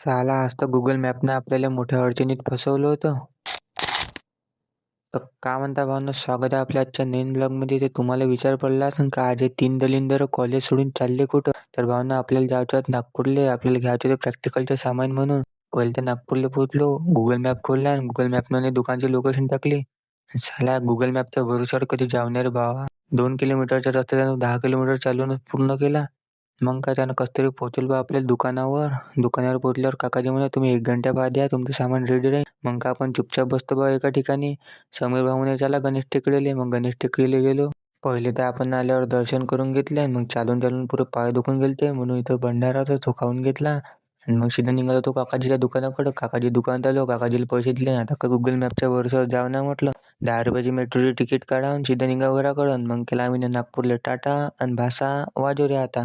साला आज तर गुगल मॅपनं आपल्याला मोठ्या अडचणीत फसवलं होतं. तर का म्हणता भावना, स्वागत आहे आपल्या आजच्या नवीन ब्लॉगमध्ये. ते तुम्हाला विचार पडला असेल का आज हे तीन दलिंदर कॉलेज सोडून चालले कुठं. तर भावना आपल्याला जायचं आहे नागपूरला. आपल्याला घ्यायचं होतं प्रॅक्टिकलचं सामान म्हणून. पहिले तर नागपूरला पोहोचलो, गुगल मॅप खोलला आणि गुगल मॅपमध्ये दुकानची लोकेशन टाकली. साला गुगल मॅपच्या भरोश्यावर कधी जाऊ नये रे भावा. 2 किलोमीटरचा रस्ता त्यानं 10 किलोमीटर चालूनच पूर्ण केला. मग काय त्यानं कसं तरी पोहोचलो बा आपल्या दुकानावर. दुकानावर पोहोचल्यावर काकाजी म्हणे तुम्ही 1 घंटा बाद या, तुमचं सामान रेडी राहील. मग का आपण चुपचाप बसतो बा एका ठिकाणी. समीर भाऊ म्हणे चला गणेश टेकडीले. मग गणेश टेकडीला गेलो. पहिले तर आपण आल्यावर दर्शन करून घेतले. मग चालून चालून पुरे पाय दुखून गेलते, म्हणून इथं भंडारा होता तो खाऊन घेतला. आणि मग सीधा निघालो तो काकाजीच्या दुकानाकडं. काकाजी दुकानात आलो, काकाजीला पैसे दिले. आता का गुगल मॅपच्या भरोश्यावर जावं ना म्हटलं. 10 रुपयाची मेट्रोची तिकीट काढा आणि सीधा निघा घराकडं. मग केला आम्ही नागपूरला टाटा आणि भाषा वाजो रे आता.